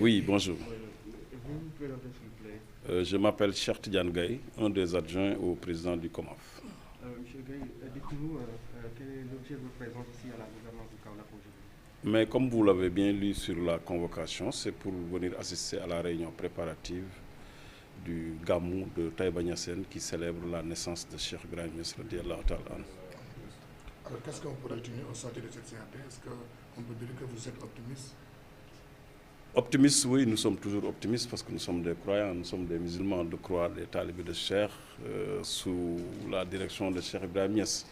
Oui, bonjour. Je m'appelle Cheikh Tidiane Gaye, un des adjoints au président du COMAF. Monsieur Gaye, dites-nous quel est l'objet de votre présence ici à la gouvernance du Kaolack aujourd'hui? Mais comme vous l'avez bien lu sur la convocation, c'est pour venir assister à la réunion préparative du Gamou de Taïba Niassène qui célèbre la naissance de Cheikh Ibrahim Niass radiyallahu ta'ala anhu. Alors qu'est-ce qu'on pourrait retenir au sortir de cette CAP? Est-ce qu'on peut dire que vous êtes optimiste? Optimistes, oui, nous sommes toujours optimistes parce que nous sommes des croyants, nous sommes des musulmans de croire, des talibés de Cheikh sous la direction de Cheikh Ibrahim Niass.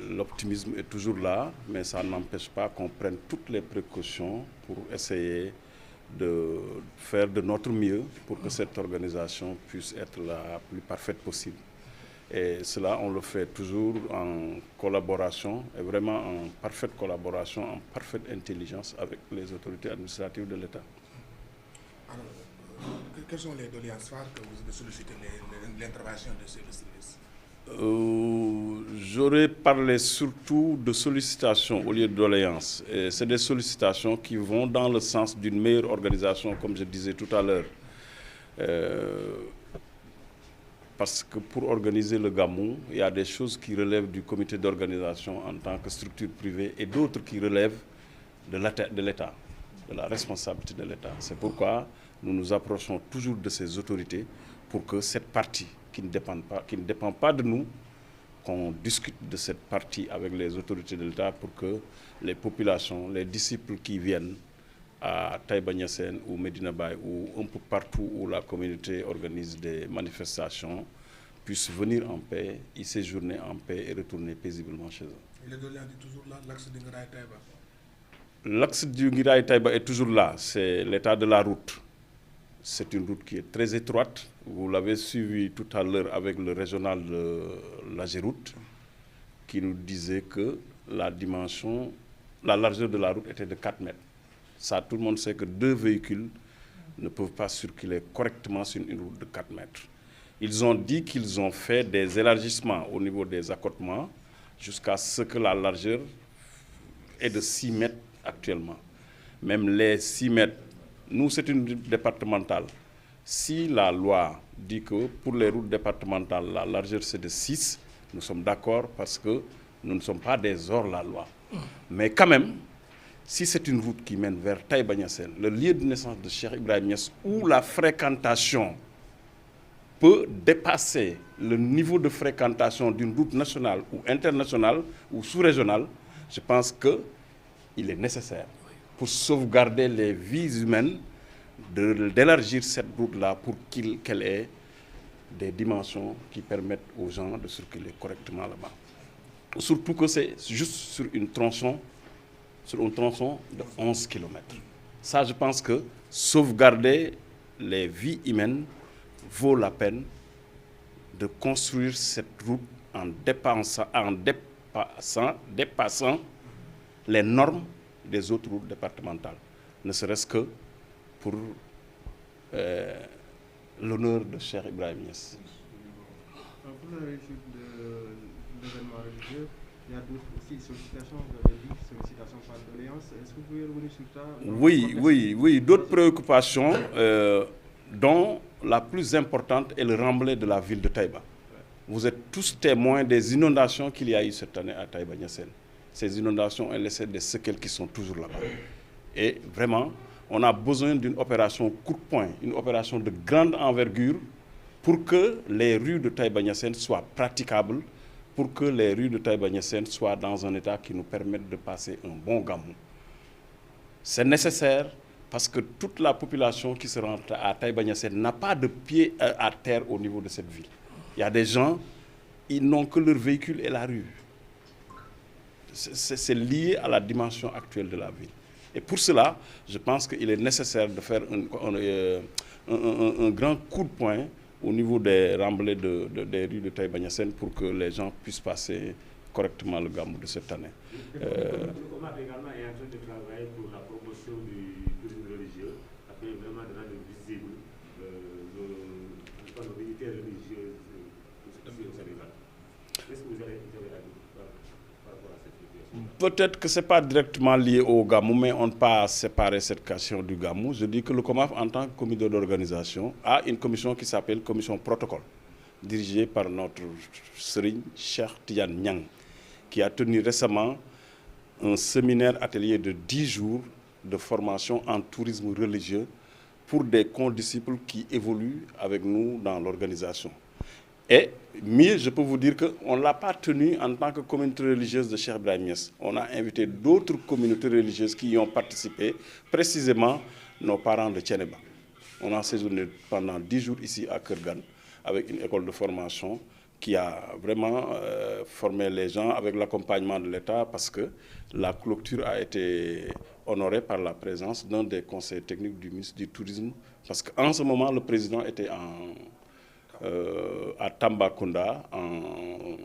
L'optimisme est toujours là, mais ça n'empêche pas qu'on prenne toutes les précautions pour essayer de faire de notre mieux pour que cette organisation puisse être la plus parfaite possible. Et cela, on le fait toujours en collaboration, et vraiment en parfaite collaboration, en parfaite intelligence avec les autorités administratives de l'État. Alors, quelles sont les doléances phares que vous avez sollicitées l'intervention de ces services? J'aurais parlé surtout de sollicitations au lieu de doléances. C'est des sollicitations qui vont dans le sens d'une meilleure organisation, comme je disais tout à l'heure. Parce que pour organiser le Gamou, il y a des choses qui relèvent du comité d'organisation en tant que structure privée et d'autres qui relèvent de l'État, de la responsabilité de l'État. C'est pourquoi nous nous approchons toujours de ces autorités pour que cette partie qui ne dépend pas de nous, qu'on discute de cette partie avec les autorités de l'État pour que les populations, les disciples qui viennent à Taïba Niassène ou Medina Baye ou un peu partout où la communauté organise des manifestations puissent venir en paix, y séjourner en paix et retourner paisiblement chez eux. Et le doléant est toujours là, l'axe du Ngiraye Taïba? L'axe du Ngiraye Taïba est toujours là, c'est l'état de la route. C'est une route qui est très étroite. Vous l'avez suivi tout à l'heure avec le régional de la Géroute qui nous disait que la largeur de la route était de 4 mètres. Ça, tout le monde sait que 2 véhicules ne peuvent pas circuler correctement sur une route de 4 mètres. Ils ont dit qu'ils ont fait des élargissements au niveau des accotements jusqu'à ce que la largeur est de 6 mètres actuellement. Même les 6 mètres, nous c'est une route départementale. Si la loi dit que pour les routes départementales, la largeur c'est de 6, nous sommes d'accord parce que nous ne sommes pas des hors-la-loi. Mais quand même, si c'est une route qui mène vers Taïba Niassène, le lieu de naissance de Cheikh Ibrahim Niass, où la fréquentation peut dépasser le niveau de fréquentation d'une route nationale ou internationale ou sous-régionale, je pense qu'il est nécessaire pour sauvegarder les vies humaines d'élargir cette route-là pour qu'elle ait des dimensions qui permettent aux gens de circuler correctement là-bas. Surtout que c'est juste sur un tronçon de 11 km. Ça, je pense que sauvegarder les vies humaines vaut la peine de construire cette route en dépassant les normes des autres routes départementales, ne serait-ce que pour l'honneur de Cheikh Ibrahim Niass. Pour la réussite de l'événement religieux, il y a d'autres aussi sollicitations, vous avez dit, sollicitations par doléance. Est-ce que vous pouvez revenir sur ça? Oui, d'autres préoccupations, dont la plus importante est le remblai de la ville de Taïba. Vous êtes tous témoins des inondations qu'il y a eu cette année à Taïba Niassène. Ces inondations ont laissé des séquelles qui sont toujours là-bas. Et vraiment, On a besoin d'une opération coup de poing, une opération de grande envergure pour que les rues de Taïba Niassène soient praticables, pour que les rues de Taïba Niassène soient dans un état qui nous permette de passer un bon gamou. C'est nécessaire parce que toute la population qui se rend à Taïba Niassène n'a pas de pied à terre au niveau de cette ville. Il y a des gens, ils n'ont que leur véhicule et la rue. C'est lié à la dimension actuelle de la ville. Et pour cela, je pense qu'il est nécessaire de faire un grand coup de poing au niveau des remblais des rues de Taïba Niassène pour que les gens puissent passer correctement le gamou de cette année. Le COMAF également est en train de travailler pour la promotion du tourisme religieux, afin vraiment de rendre visible nos unités religieuses au Sénégal. Qu'est-ce que vous avez à dire par rapport à cette situation? Peut-être que ce n'est pas directement lié au gamou, mais on ne peut pas séparer cette question du gamou. Je dis que le COMAF, en tant que comité d'organisation, a une commission qui s'appelle Commission Protocole, dirigée par notre Serigne Cheikh Tidiane Niang, qui a tenu récemment un séminaire atelier de 10 jours de formation en tourisme religieux pour des condisciples qui évoluent avec nous dans l'organisation. Et mieux, je peux vous dire qu'on ne l'a pas tenu en tant que communauté religieuse de Cheikh Ibrahim Niass. On a invité d'autres communautés religieuses qui y ont participé, précisément nos parents de Thiénaba. On a séjourné pendant 10 jours ici à Kergan avec une école de formation qui a vraiment formé les gens avec l'accompagnement de l'État parce que la clôture a été honorée par la présence d'un des conseils techniques du ministre du Tourisme parce qu'en ce moment, le président était à Tambacounda en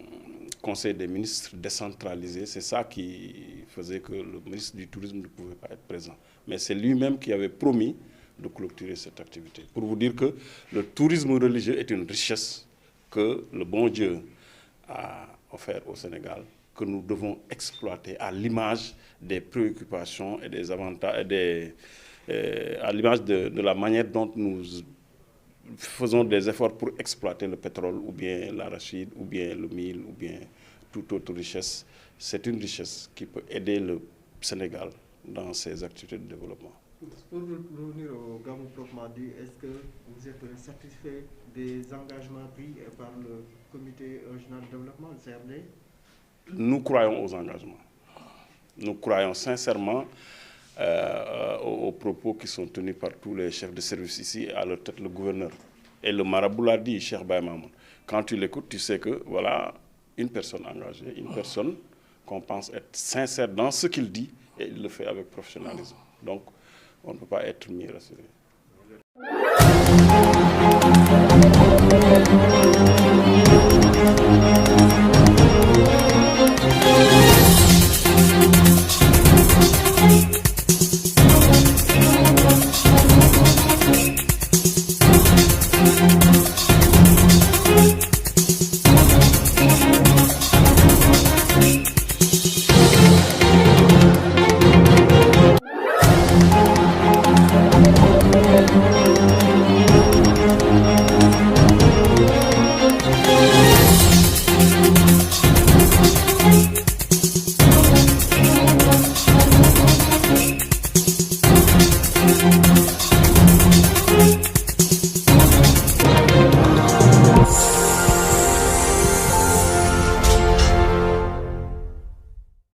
conseil des ministres décentralisé. C'est ça qui faisait que le ministre du Tourisme ne pouvait pas être présent. Mais c'est lui-même qui avait promis de clôturer cette activité. Pour vous dire que le tourisme religieux est une richesse que le bon Dieu a offert au Sénégal, que nous devons exploiter à l'image des préoccupations et des avantages, à l'image de la manière dont nous faisons des efforts pour exploiter le pétrole ou bien l'arachide ou bien le mil ou bien toute autre richesse. C'est une richesse qui peut aider le Sénégal dans ses activités de développement. Pour revenir au gamou proprement dit, est-ce que vous êtes satisfait des engagements pris par le comité régional de développement, le CRD? Nous croyons aux engagements. Nous croyons sincèrement aux propos qui sont tenus par tous les chefs de service ici, à leur tête le gouverneur. Et le marabout l'a dit, Cheikh Baye Mamoun. Quand tu l'écoutes, tu sais que voilà une personne engagée, une personne qu'on pense être sincère dans ce qu'il dit et il le fait avec professionnalisme. Donc, on ne peut pas être mieux rassuré.